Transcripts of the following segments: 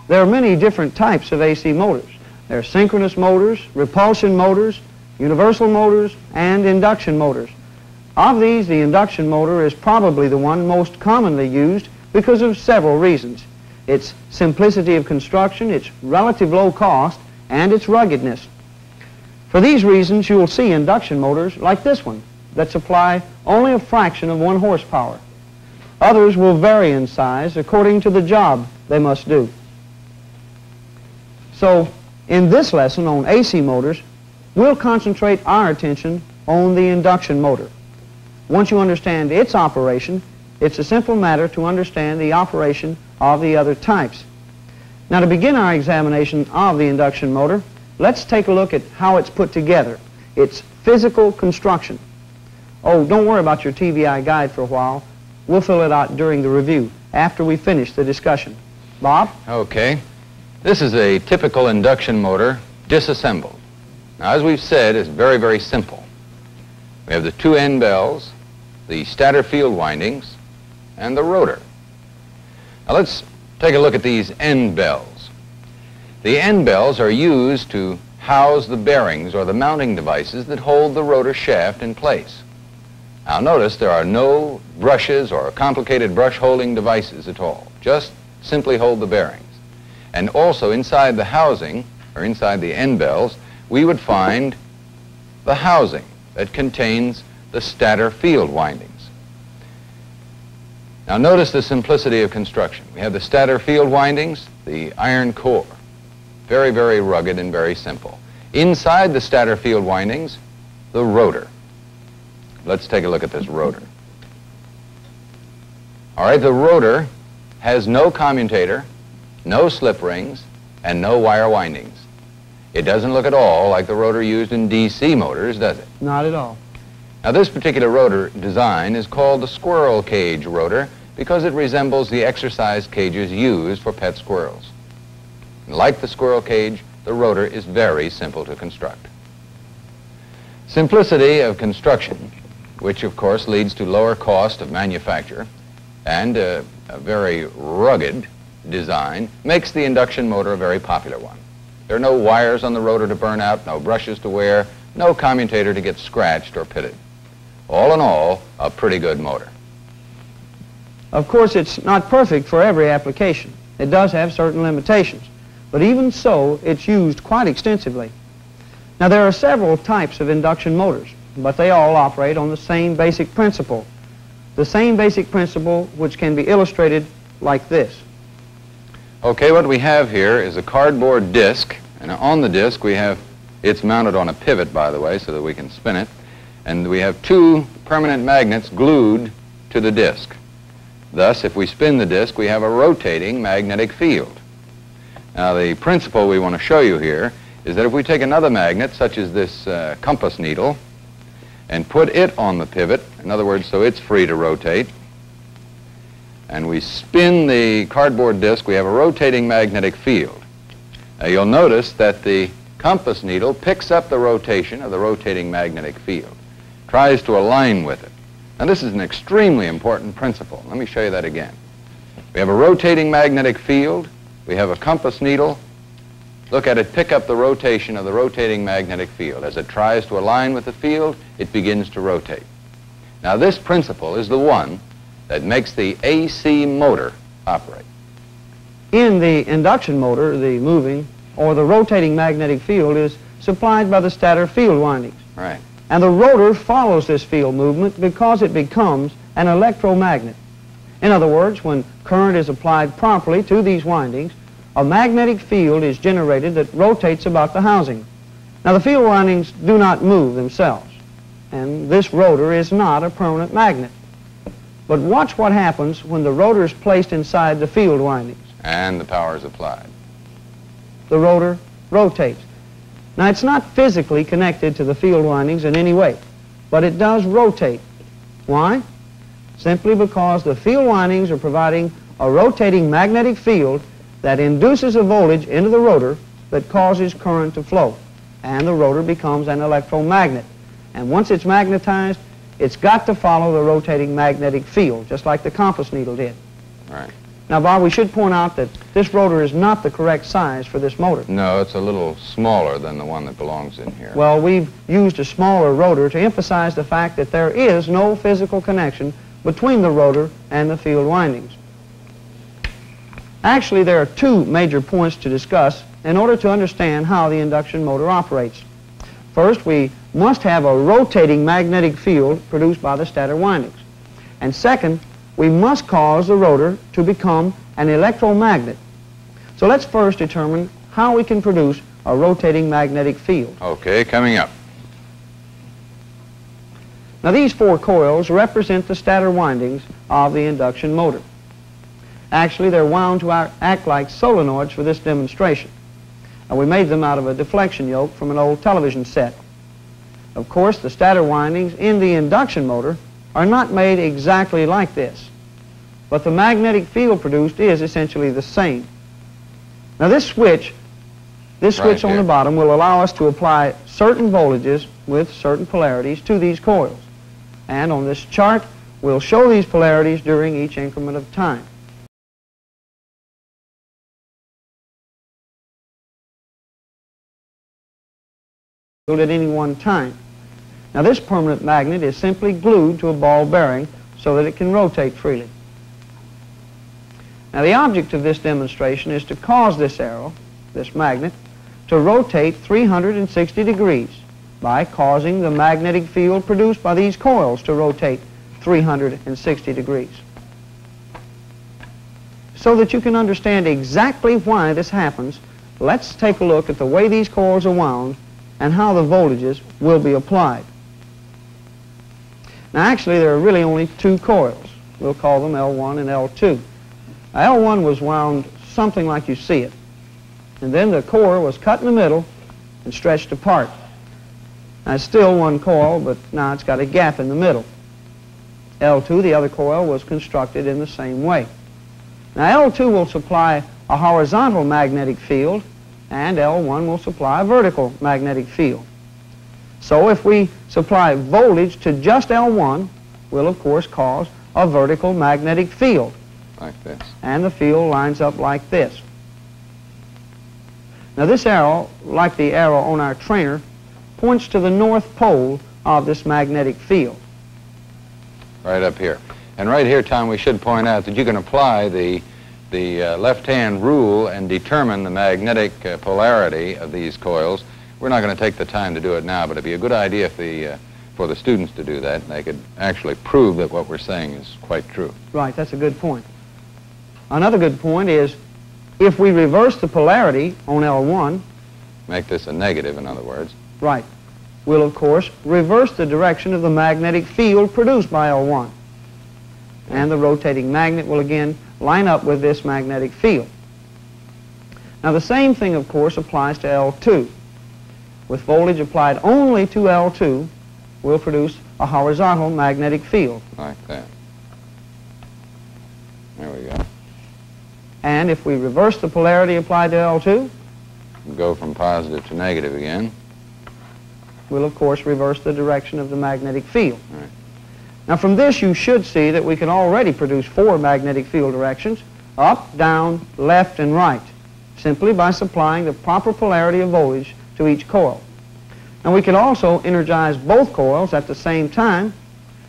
There are many different types of AC motors. There are synchronous motors, repulsion motors, universal motors, and induction motors. Of these, the induction motor is probably the one most commonly used because of several reasons. Its simplicity of construction, its relative low cost, and its ruggedness. For these reasons, you will see induction motors like this one that supply only a fraction of 1 horsepower. Others will vary in size according to the job they must do. So, in this lesson on AC motors, we'll concentrate our attention on the induction motor. Once you understand its operation, it's a simple matter to understand the operation of the other types. Now, to begin our examination of the induction motor, let's take a look at how it's put together, its physical construction. Oh, don't worry about your TVI guide for a while. We'll fill it out during the review, after we finish the discussion. Bob? Okay. This is a typical induction motor disassembled. Now, as we've said, it's very, very simple. We have the 2 end bells, the stator field windings, and the rotor. Now, let's take a look at these end bells. The end bells are used to house the bearings or the mounting devices that hold the rotor shaft in place. Now, notice there are no brushes or complicated brush holding devices at all. Just simply hold the bearings. And also inside the housing, or inside the end bells, we would find the housing that contains the stator field windings. Now, notice the simplicity of construction. We have the stator field windings, the iron core. Very, very rugged and very simple. Inside the stator field windings, the rotor. Let's take a look at this rotor. All right, the rotor has no commutator, no slip rings, and no wire windings. It doesn't look at all like the rotor used in DC motors, does it? Not at all. Now, this particular rotor design is called the squirrel cage rotor because it resembles the exercise cages used for pet squirrels. And like the squirrel cage, the rotor is very simple to construct. Simplicity of construction, which of course leads to lower cost of manufacture and a very rugged design, makes the induction motor a very popular one. There are no wires on the rotor to burn out, no brushes to wear, no commutator to get scratched or pitted. All in all, a pretty good motor. Of course, it's not perfect for every application. It does have certain limitations. But even so, it's used quite extensively. Now, there are several types of induction motors, but they all operate on the same basic principle. The same basic principle which can be illustrated like this. Okay, what we have here is a cardboard disc, and on the disc we have, it's mounted on a pivot, by the way, so that we can spin it, and we have 2 permanent magnets glued to the disc. Thus, if we spin the disc, we have a rotating magnetic field. Now, the principle we want to show you here is that if we take another magnet, such as this compass needle, and put it on the pivot, in other words, so it's free to rotate, and we spin the cardboard disc, we have a rotating magnetic field. Now, you'll notice that the compass needle picks up the rotation of the rotating magnetic field, tries to align with it. Now, this is an extremely important principle. Let me show you that again. We have a rotating magnetic field. We have a compass needle. Look at it pick up the rotation of the rotating magnetic field. As it tries to align with the field, it begins to rotate. Now, this principle is the one that makes the AC motor operate. In the induction motor, the moving or the rotating magnetic field is supplied by the stator field windings. Right. And the rotor follows this field movement because it becomes an electromagnet. In other words, when current is applied properly to these windings, a magnetic field is generated that rotates about the housing. Now, the field windings do not move themselves, and this rotor is not a permanent magnet. But watch what happens when the rotor is placed inside the field windings. And the power is applied. The rotor rotates. Now, it's not physically connected to the field windings in any way, but it does rotate. Why? Simply because the field windings are providing a rotating magnetic field that induces a voltage into the rotor that causes current to flow, and the rotor becomes an electromagnet. And once it's magnetized, it's got to follow the rotating magnetic field, just like the compass needle did. Right. Now, Bob, we should point out that this rotor is not the correct size for this motor. No, it's a little smaller than the one that belongs in here. Well, we've used a smaller rotor to emphasize the fact that there is no physical connection between the rotor and the field windings. Actually, there are two major points to discuss in order to understand how the induction motor operates. First, we must have a rotating magnetic field produced by the stator windings. And second, we must cause the rotor to become an electromagnet. So let's first determine how we can produce a rotating magnetic field. Okay, coming up. Now, these four coils represent the stator windings of the induction motor. Actually, they're wound to act like solenoids for this demonstration. And we made them out of a deflection yoke from an old television set. Of course, the stator windings in the induction motor are not made exactly like this, but the magnetic field produced is essentially the same. Now, this switch on the bottom will allow us to apply certain voltages with certain polarities to these coils. And on this chart, we'll show these polarities during each increment of time. At any one time. Now, this permanent magnet is simply glued to a ball bearing so that it can rotate freely. Now, the object of this demonstration is to cause this arrow, this magnet, to rotate 360 degrees by causing the magnetic field produced by these coils to rotate 360 degrees. So that you can understand exactly why this happens, let's take a look at the way these coils are wound and how the voltages will be applied. Now, actually, there are really only two coils. We'll call them L1 and L2. Now, L1 was wound something like you see it, and then the core was cut in the middle and stretched apart. Now, it's still one coil, but now it's got a gap in the middle. L2, the other coil, was constructed in the same way. Now, L2 will supply a horizontal magnetic field, and L1 will supply a vertical magnetic field. So if we supply voltage to just L1, we'll of course cause a vertical magnetic field. Like this. And the field lines up like this. Now, this arrow, like the arrow on our trainer, points to the north pole of this magnetic field. Right up here. And right here, Tom, we should point out that you can apply the left-hand rule and determine the magnetic polarity of these coils. We're not going to take the time to do it now, but it'd be a good idea for the students to do that, and they could actually prove that what we're saying is quite true. Right, that's a good point. Another good point is if we reverse the polarity on L1... Make this a negative, in other words. Right. We'll, of course, reverse the direction of the magnetic field produced by L1. And the rotating magnet will again line up with this magnetic field. Now, the same thing, of course, applies to L2. With voltage applied only to L2, we'll produce a horizontal magnetic field. Like that. There we go. And if we reverse the polarity applied to L2, go from positive to negative again. We'll, of course, reverse the direction of the magnetic field. Right. Now, from this, you should see that we can already produce four magnetic field directions: up, down, left, and right, simply by supplying the proper polarity of voltage to each coil. And we can also energize both coils at the same time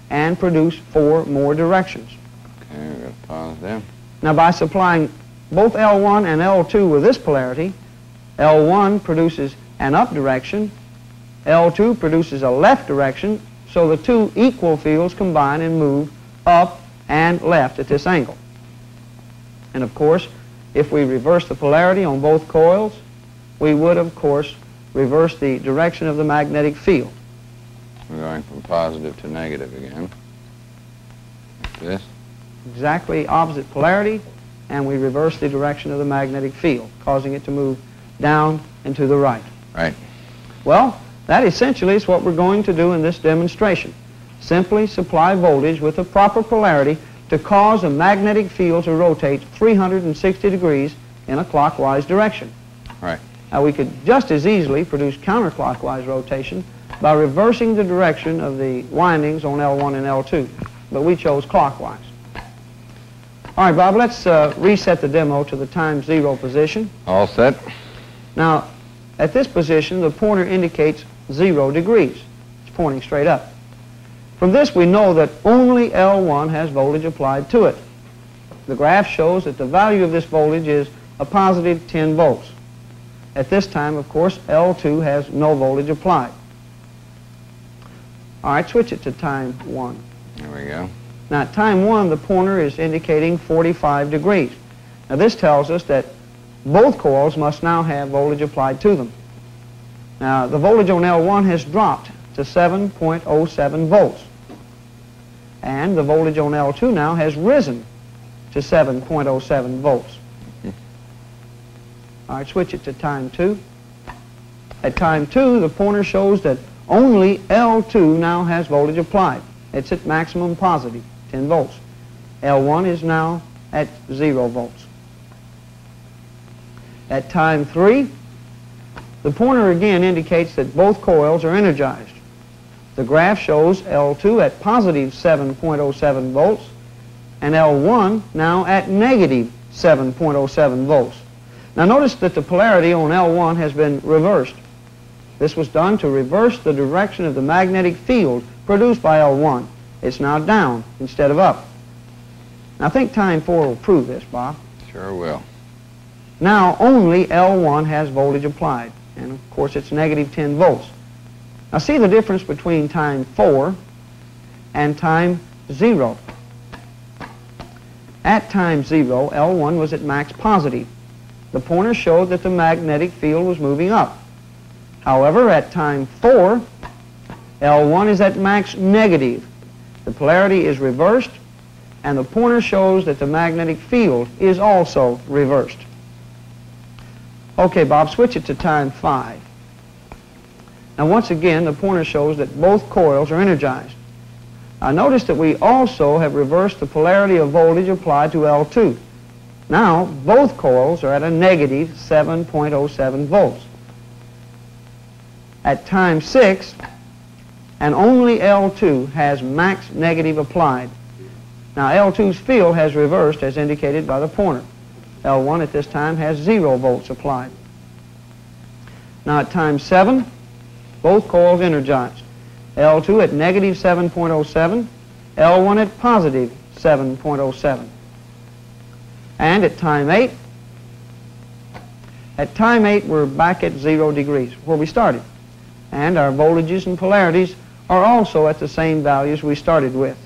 and produce four more directions. Okay, we're going to pause there. Now, by supplying both L1 and L2 with this polarity, L1 produces an up direction, L2 produces a left direction, so the two equal fields combine and move up and left at this angle. And of course, if we reverse the polarity on both coils, we would, of course, reverse the direction of the magnetic field. We're going from positive to negative again. Like this. Exactly opposite polarity, and we reverse the direction of the magnetic field, causing it to move down and to the right. Right. Well, that essentially is what we're going to do in this demonstration. Simply supply voltage with the proper polarity to cause a magnetic field to rotate 360 degrees in a clockwise direction. Right. Now, we could just as easily produce counterclockwise rotation by reversing the direction of the windings on L1 and L2, but we chose clockwise. All right, Bob, let's reset the demo to the time 0 position. All set. Now, at this position, the pointer indicates 0 degrees. It's pointing straight up. From this, we know that only L1 has voltage applied to it. The graph shows that the value of this voltage is a positive 10 volts. At this time, of course, L2 has no voltage applied. All right, switch it to time 1. There we go. Now, at time 1, the pointer is indicating 45 degrees. Now, this tells us that both coils must now have voltage applied to them. Now, the voltage on L1 has dropped to 7.07 volts. And the voltage on L2 now has risen to 7.07 volts. All right, switch it to time 2. At time 2, the pointer shows that only L2 now has voltage applied. It's at maximum positive, 10 volts. L1 is now at 0 volts. At time 3, the pointer again indicates that both coils are energized. The graph shows L2 at positive 7.07 volts and L1 now at negative 7.07 volts. Now notice that the polarity on L1 has been reversed. This was done to reverse the direction of the magnetic field produced by L1. It's now down instead of up. Now I think time 4 will prove this, Bob. Sure will. Now only L1 has voltage applied, and of course it's negative 10 volts. Now see the difference between time 4 and time 0. At time 0, L1 was at max positive. The pointer showed that the magnetic field was moving up. However, at time 4, L1 is at max negative. The polarity is reversed, and the pointer shows that the magnetic field is also reversed. Okay, Bob, switch it to time 5. Now, once again, the pointer shows that both coils are energized. Now, notice that we also have reversed the polarity of voltage applied to L2. Now, both coils are at a negative 7.07 volts. At time 6, and only L2 has max negative applied. Now, L2's field has reversed as indicated by the pointer. L1 at this time has 0 volts applied. Now, at time 7, both coils energized. L2 at negative 7.07, L1 at positive 7.07. And at time 8, we're back at 0 degrees, where we started. And our voltages and polarities are also at the same values we started with.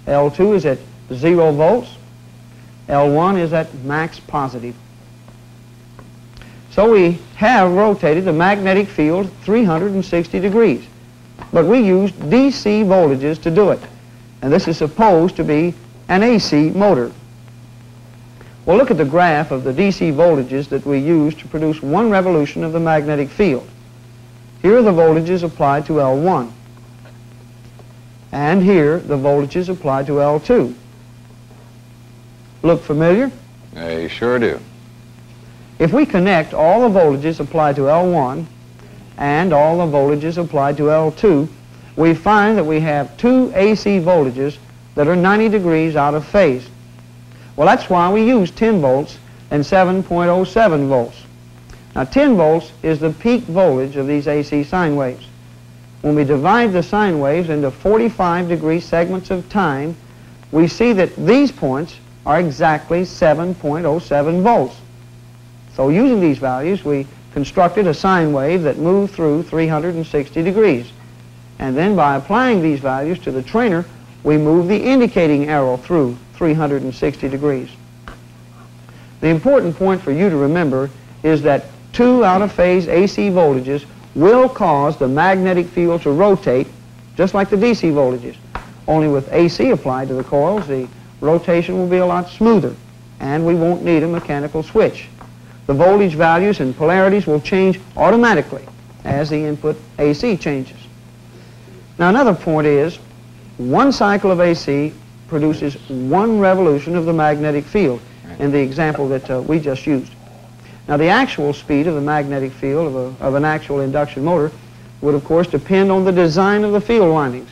L2 is at 0 volts, L1 is at max positive. So we have rotated the magnetic field 360 degrees. But we used DC voltages to do it. And this is supposed to be an AC motor. Well, look at the graph of the DC voltages that we used to produce 1 revolution of the magnetic field. Here are the voltages applied to L1. And here, the voltages applied to L2. Look familiar? They sure do. If we connect all the voltages applied to L1 and all the voltages applied to L2, we find that we have 2 AC voltages that are 90 degrees out of phase. Well, that's why we use 10 volts and 7.07 volts. Now, 10 volts is the peak voltage of these AC sine waves. When we divide the sine waves into 45-degree segments of time, we see that these points are exactly 7.07 volts. So using these values, we constructed a sine wave that moved through 360 degrees. And then by applying these values to the trainer, we move the indicating arrow through 360 degrees. The important point for you to remember is that 2 out-of-phase AC voltages will cause the magnetic field to rotate just like the DC voltages. Only with AC applied to the coils, the rotation will be a lot smoother, and we won't need a mechanical switch. The voltage values and polarities will change automatically as the input AC changes. Now, another point is 1 cycle of AC produces 1 revolution of the magnetic field in the example that we just used. Now, the actual speed of the magnetic field of an actual induction motor would, of course, depend on the design of the field windings,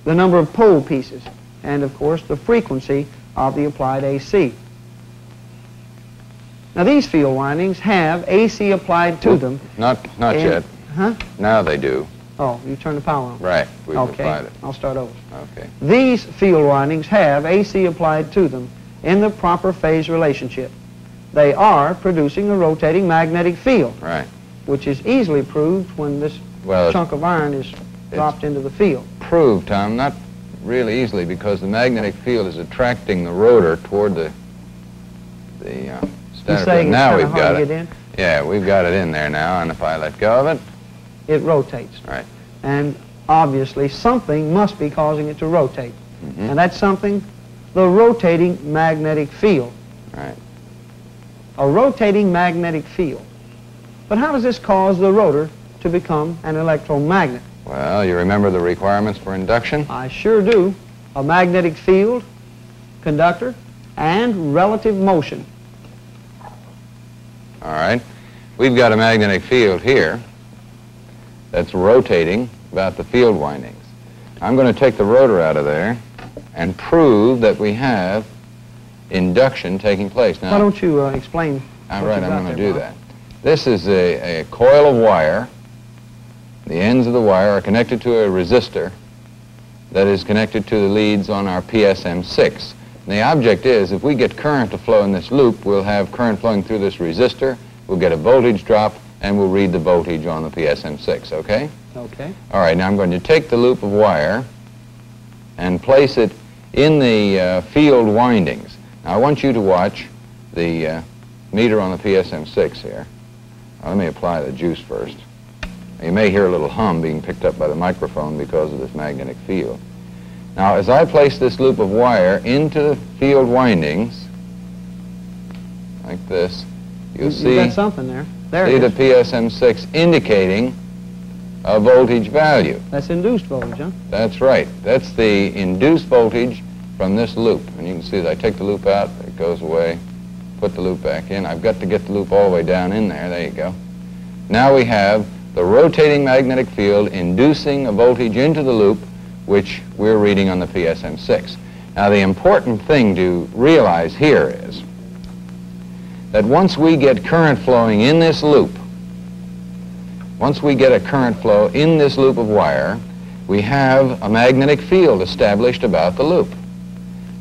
the number of pole pieces, and, of course, the frequency of the applied AC. Now these field windings have AC applied to them. Not yet. Huh? Now they do. Oh, you turn the power on. Right. We've Okay, applied it. I'll start over. Okay. These field windings have AC applied to them in the proper phase relationship. They are producing a rotating magnetic field, Right. which is easily proved when this Well, chunk of iron is dropped into the field. proved, Tom, not really easily, because the magnetic field is attracting the rotor toward the You're stator. saying it's Now kind of we've got hard to it. get in? Yeah, we've got it in there now, and if I let go of it, It rotates. right. And obviously something must be causing it to rotate. Mhm. And that's something, the rotating magnetic field. Right. A rotating magnetic field. But how does this cause the rotor to become an electromagnet? Well, you remember the requirements for induction? I sure do. A magnetic field, conductor, and relative motion. All right. We've got a magnetic field here that's rotating about the field windings. I'm going to take the rotor out of there and prove that we have induction taking place. Now, Why don't you explain all what right, you've I'm got going to there, do Bob? that. This is a coil of wire. The ends of the wire are connected to a resistor that is connected to the leads on our PSM6. And the object is, if we get current to flow in this loop, we'll have current flowing through this resistor, we'll get a voltage drop, and we'll read the voltage on the PSM6, okay? Okay. All right, now I'm going to take the loop of wire and place it in the field windings. Now I want you to watch the meter on the PSM6 here. Now, let me apply the juice first. You may hear a little hum being picked up by the microphone because of this magnetic field. Now, as I place this loop of wire into the field windings, like this, you'll You got see something there. There the it is. PSM6 indicating a voltage value. That's induced voltage, huh? That's right. That's the induced voltage from this loop. And you can see that I take the loop out, it goes away, put the loop back in. I've got to get the loop all the way down in there. There you go. Now we have the rotating magnetic field inducing a voltage into the loop, which we're reading on the PSM6. Now the important thing to realize here is that once we get current flowing in this loop, once we get a current flow in this loop of wire, we have a magnetic field established about the loop.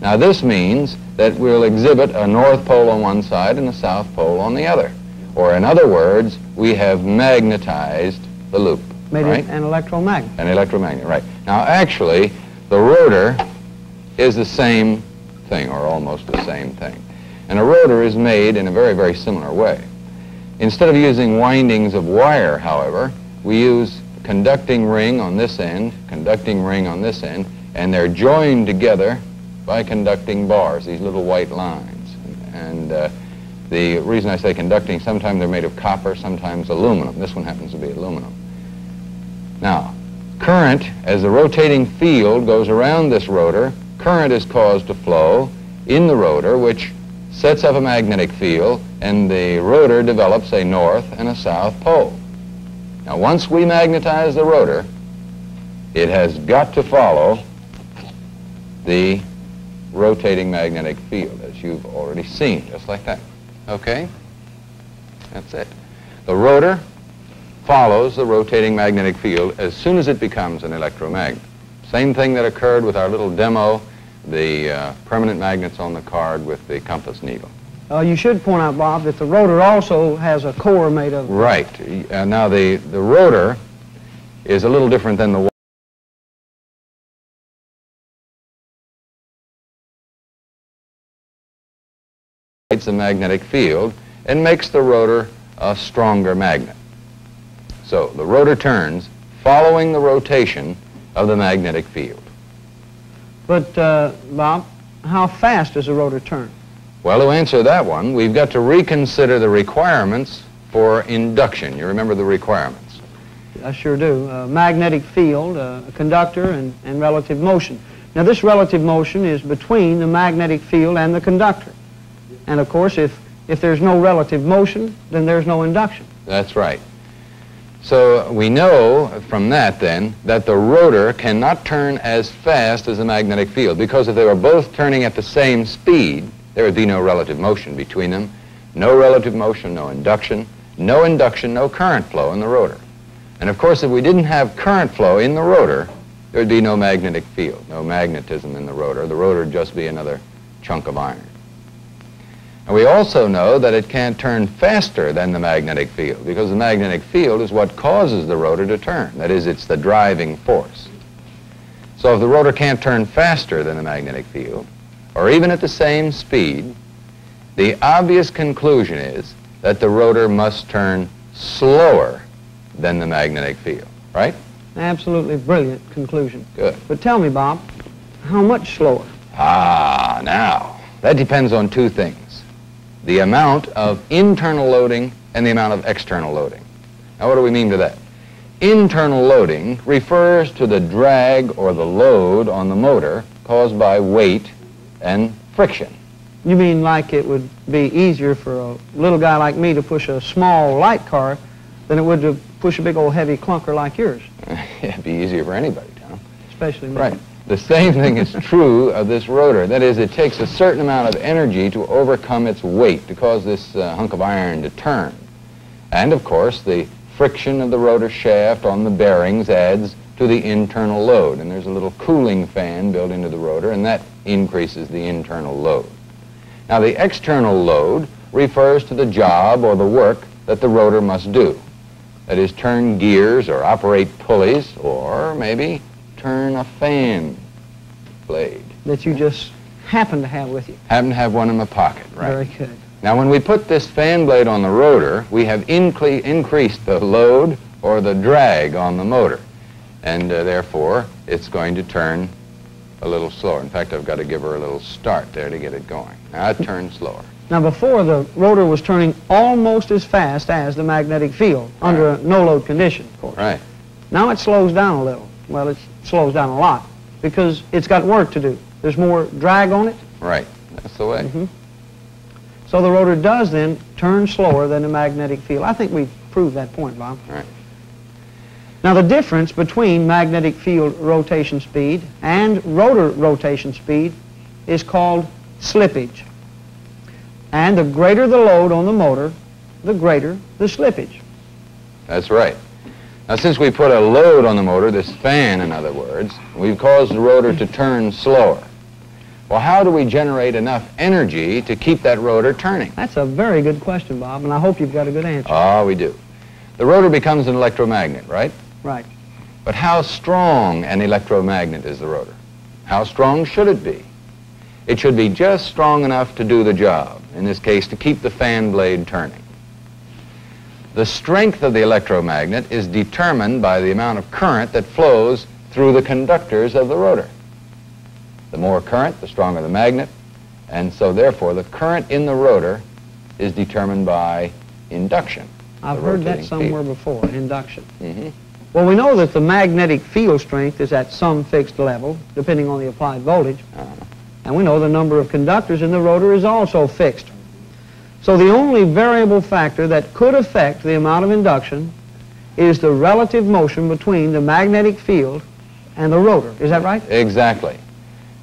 Now this means that we'll exhibit a north pole on one side and a south pole on the other. Or in other words, we have magnetized the loop. Made right? it an electromagnet. An electromagnet, right. Now actually, the rotor is the same thing, or almost the same thing. And a rotor is made in a very, very similar way. Instead of using windings of wire, however, we use conducting ring on this end, conducting ring on this end, and they're joined together by conducting bars, these little white lines. And the reason I say conducting, sometimes they're made of copper, sometimes aluminum. This one happens to be aluminum. Now, current, as the rotating field goes around this rotor, current is caused to flow in the rotor, which sets up a magnetic field, and the rotor develops a north and a south pole. Now, once we magnetize the rotor, it has got to follow the rotating magnetic field, as you've already seen, just like that. Okay? That's it. The rotor follows the rotating magnetic field as soon as it becomes an electromagnet. Same thing that occurred with our little demo, the permanent magnets on the card with the compass needle. You should point out, Bob, that the rotor also has a core made of... Right. Now, the rotor is a little different than the the magnetic field and makes the rotor a stronger magnet. So the rotor turns following the rotation of the magnetic field. But, Bob, how fast does the rotor turn? Well, to answer that one, we've got to reconsider the requirements for induction. You remember the requirements? I sure do. Magnetic field, a conductor, and relative motion. Now, this relative motion is between the magnetic field and the conductor. And, of course, if there's no relative motion, then there's no induction. That's right. So we know from that then that the rotor cannot turn as fast as the magnetic field, because if they were both turning at the same speed, there would be no relative motion between them. No relative motion, no induction, no current flow in the rotor. And of course, if we didn't have current flow in the rotor, there would be no magnetic field, no magnetism in the rotor. The rotor would just be another chunk of iron. And we also know that it can't turn faster than the magnetic field, because the magnetic field is what causes the rotor to turn. That is, it's the driving force. So if the rotor can't turn faster than the magnetic field, or even at the same speed, the obvious conclusion is that the rotor must turn slower than the magnetic field, right? Absolutely brilliant conclusion. Good. But tell me, Bob, how much slower? Ah, now, that depends on two things. The amount of internal loading and the amount of external loading. Now, what do we mean by that? Internal loading refers to the drag or the load on the motor caused by weight and friction. You mean like it would be easier for a little guy like me to push a small light car than it would to push a big old heavy clunker like yours? It'd be easier for anybody, Tom. Especially me. Right. The same thing is true of this rotor. That is, it takes a certain amount of energy to overcome its weight to cause this hunk of iron to turn. And, of course, the friction of the rotor shaft on the bearings adds to the internal load. And there's a little cooling fan built into the rotor, and that increases the internal load. Now, the external load refers to the job or the work that the rotor must do. That is, turn gears or operate pulleys, or maybe turn a fan blade. That you just happen to have with you. Happen to have one in my pocket, right? Very good. Now, when we put this fan blade on the rotor, we have increased the load or the drag on the motor. And therefore, it's going to turn a little slower. In fact, I've got to give her a little start there to get it going. Now, it turns slower. Now, before, the rotor was turning almost as fast as the magnetic field, under a no-load condition, of course. Right. Now it slows down a little. Well, it slows down a lot because it's got work to do. There's more drag on it. Right. That's the way. Mm-hmm. So the rotor does then turn slower than the magnetic field. I think we've proved that point, Bob. Right. Now, the difference between magnetic field rotation speed and rotor rotation speed is called slippage. And the greater the load on the motor, the greater the slippage. That's right. Now, since we put a load on the motor, this fan, in other words, we've caused the rotor to turn slower. Well, how do we generate enough energy to keep that rotor turning? That's a very good question, Bob, and I hope you've got a good answer. Ah, we do. The rotor becomes an electromagnet, right? Right. But how strong an electromagnet is the rotor? How strong should it be? It should be just strong enough to do the job, in this case, to keep the fan blade turning. The strength of the electromagnet is determined by the amount of current that flows through the conductors of the rotor. The more current, the stronger the magnet, and so therefore the current in the rotor is determined by induction. I've heard that somewhere before, induction. Mm-hmm. Well, we know that the magnetic field strength is at some fixed level, depending on the applied voltage. And we know the number of conductors in the rotor is also fixed. So the only variable factor that could affect the amount of induction is the relative motion between the magnetic field and the rotor. Is that right? Exactly.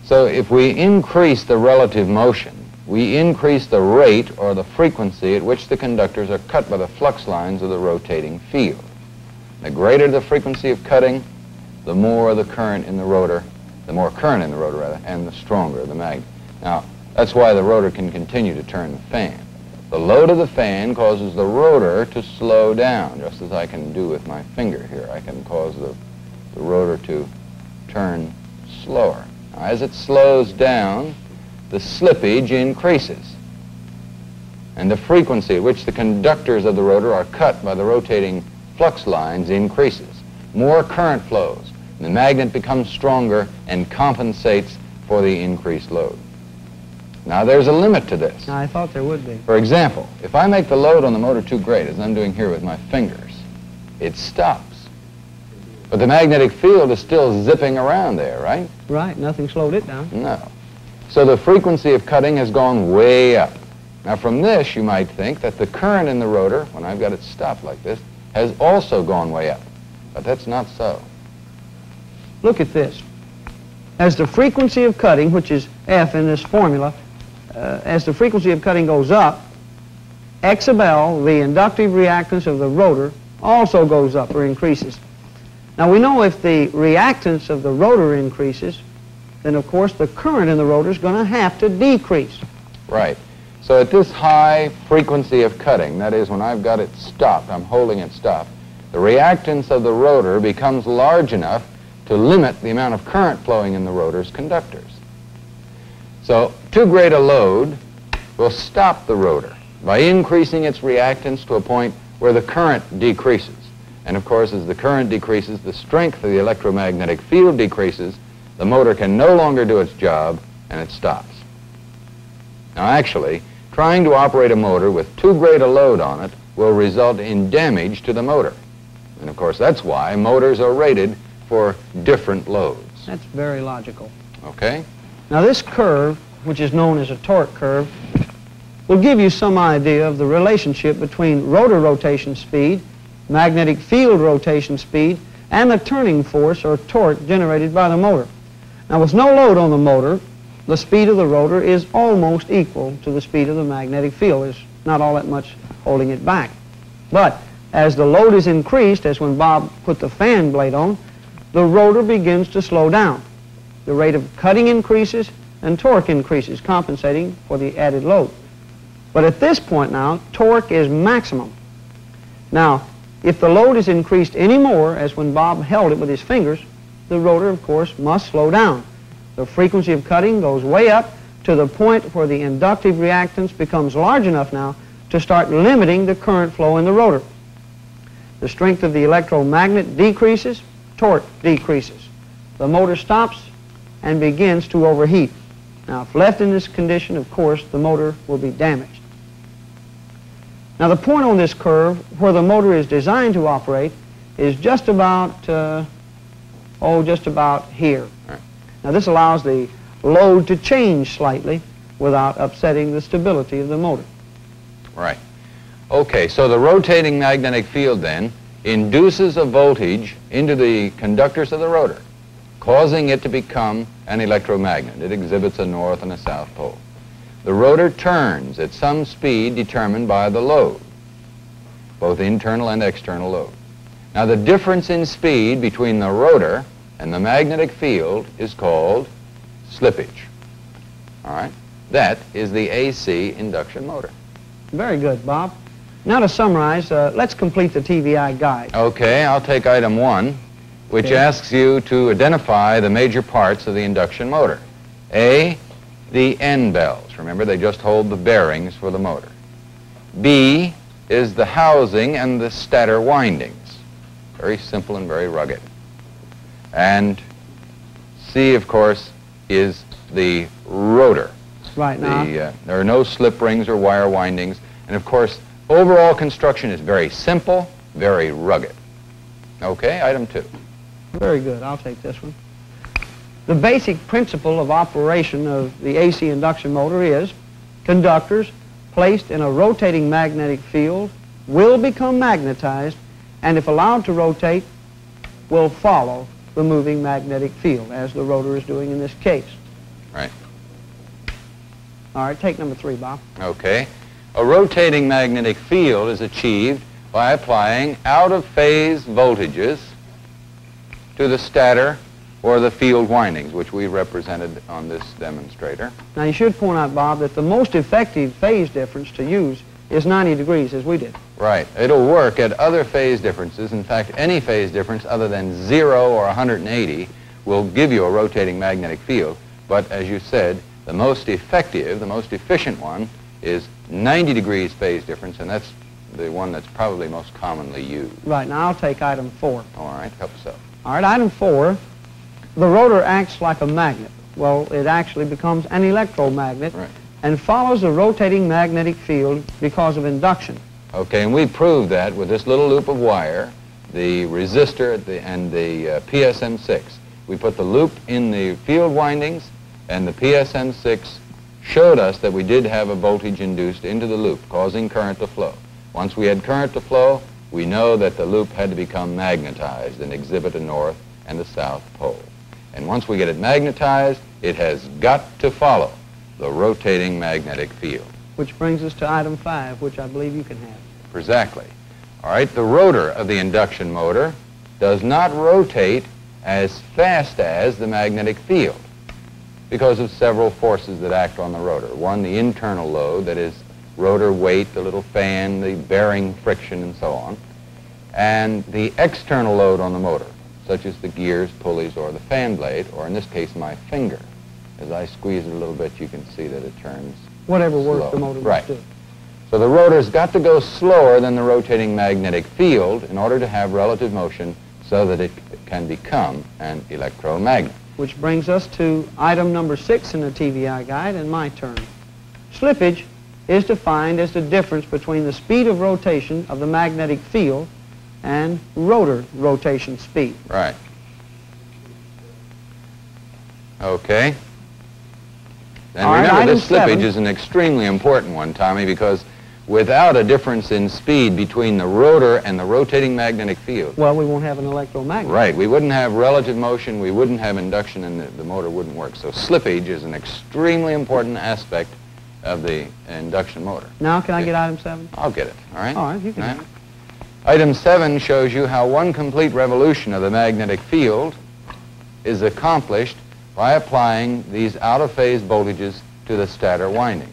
So if we increase the relative motion, we increase the rate or the frequency at which the conductors are cut by the flux lines of the rotating field. The greater the frequency of cutting, the more the current in the rotor, and the stronger the magnet. Now, that's why the rotor can continue to turn the fan. The load of the fan causes the rotor to slow down, just as I can do with my finger here. I can cause the rotor to turn slower. Now, as it slows down, the slippage increases. And the frequency at which the conductors of the rotor are cut by the rotating flux lines increases. More current flows. The magnet becomes stronger and compensates for the increased load. Now, there's a limit to this. I thought there would be. For example, if I make the load on the motor too great, as I'm doing here with my fingers, it stops. But the magnetic field is still zipping around there, right? Right, nothing slowed it down. No. So the frequency of cutting has gone way up. Now, from this, you might think that the current in the rotor, when I've got it stopped like this, has also gone way up. But that's not so. Look at this. As the frequency of cutting, which is F in this formula, as the frequency of cutting goes up, X sub L, the inductive reactance of the rotor, also goes up or increases. Now we know if the reactance of the rotor increases, then of course the current in the rotor is going to have to decrease. Right. So at this high frequency of cutting, that is when I've got it stopped, I'm holding it stopped, the reactance of the rotor becomes large enough to limit the amount of current flowing in the rotor's conductors. So too great a load will stop the rotor by increasing its reactance to a point where the current decreases. And of course, as the current decreases, the strength of the electromagnetic field decreases, the motor can no longer do its job, and it stops. Now actually, trying to operate a motor with too great a load on it will result in damage to the motor. And of course, that's why motors are rated for different loads. That's very logical. Okay? Now this curve, which is known as a torque curve, will give you some idea of the relationship between rotor rotation speed, magnetic field rotation speed, and the turning force or torque generated by the motor. Now with no load on the motor, the speed of the rotor is almost equal to the speed of the magnetic field. There's not all that much holding it back. But as the load is increased, as when Bob put the fan blade on, the rotor begins to slow down. The rate of cutting increases and torque increases, compensating for the added load. But at this point now, torque is maximum. Now, if the load is increased any more, as when Bob held it with his fingers, the rotor, of course, must slow down. The frequency of cutting goes way up to the point where the inductive reactance becomes large enough now to start limiting the current flow in the rotor. The strength of the electromagnet decreases, torque decreases. The motor stops and begins to overheat. Now, if left in this condition, of course, the motor will be damaged. Now, the point on this curve where the motor is designed to operate is just about, just about here. Right. Now, this allows the load to change slightly without upsetting the stability of the motor. Right. Okay, so the rotating magnetic field then induces a voltage into the conductors of the rotor, causing it to become an electromagnet. It exhibits a north and a south pole. The rotor turns at some speed determined by the load, both internal and external load. Now the difference in speed between the rotor and the magnetic field is called slippage. All right? That is the AC induction motor. Very good, Bob. Now to summarize, let's complete the TVI guide. Okay, I'll take item 1, which asks you to identify the major parts of the induction motor. A, the end bells. Remember, they just hold the bearings for the motor. B is the housing and the stator windings. Very simple and very rugged. And C, of course, is the rotor. Right now. There are no slip rings or wire windings. And of course, overall construction is very simple, very rugged. Okay, item 2. Very good. I'll take this one. The basic principle of operation of the AC induction motor is conductors placed in a rotating magnetic field will become magnetized, and if allowed to rotate, will follow the moving magnetic field, as the rotor is doing in this case. Right. All right, take number 3, Bob. Okay. A rotating magnetic field is achieved by applying out-of-phase voltages to the stator or the field windings, which we represented on this demonstrator. Now, you should point out, Bob, that the most effective phase difference to use is 90 degrees, as we did. Right. It'll work at other phase differences. In fact, any phase difference other than 0 or 180 will give you a rotating magnetic field. But as you said, the most effective, the most efficient one is 90 degrees phase difference, and that's the one that's probably most commonly used. Right. Now, I'll take item 4. All right. Help us out. All right, item 4. The rotor acts like a magnet. Well, it actually becomes an electromagnet and follows the rotating magnetic field because of induction. Okay, and we proved that with this little loop of wire, the resistor and the PSM6. We put the loop in the field windings, and the PSM6 showed us that we did have a voltage induced into the loop, causing current to flow. Once we had current to flow, we know that the loop had to become magnetized and exhibit a north and a south pole. And once we get it magnetized, it has got to follow the rotating magnetic field. Which brings us to item 5, which I believe you can have. Exactly. All right, the rotor of the induction motor does not rotate as fast as the magnetic field because of several forces that act on the rotor. One, the internal load, that is rotor weight, the little fan, the bearing friction, and so on, and the external load on the motor, such as the gears, pulleys, or the fan blade, or in this case, my finger. As I squeeze it a little bit, you can see that it turns Whatever work slow. the motor Right. must do. So the rotor's got to go slower than the rotating magnetic field in order to have relative motion so that it can become an electromagnet. Which brings us to item number 6 in the TVI guide, and my turn. Slippage is defined as the difference between the speed of rotation of the magnetic field and rotor rotation speed. Right. Okay. And All right, remember, item this slippage 7. is an extremely important one, Tommy, because without a difference in speed between the rotor and the rotating magnetic field, Well, we won't have an electromagnet. right, we wouldn't have relative motion, we wouldn't have induction, and the motor wouldn't work. So slippage is an extremely important aspect of the induction motor. Now, can I Okay. get item 7? I'll get it, all right? All right, you can All have it. Item 7 shows you how one complete revolution of the magnetic field is accomplished by applying these out-of-phase voltages to the stator windings.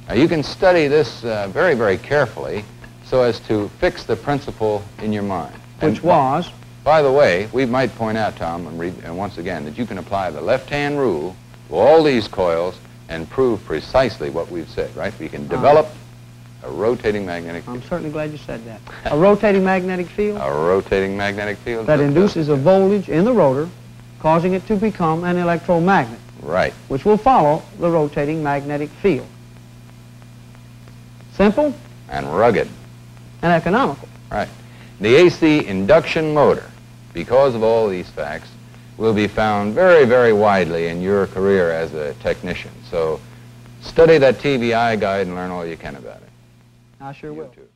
Now, you can study this very, very carefully so as to fix the principle in your mind. Which And was, by the way, we might point out, Tom, and once again, that you can apply the left-hand rule to all these coils and prove precisely what we've said, right? We can develop a rotating magnetic I'm field. certainly glad you said that, a rotating magnetic field A rotating magnetic field. that induces a voltage in the rotor, causing it to become an electromagnet, Right. which will follow the rotating magnetic field. Simple And rugged. and economical. Right. The AC induction motor, because of all these facts, will be found very, very widely in your career as a technician. So study that TVI guide and learn all you can about it. I sure will. You too.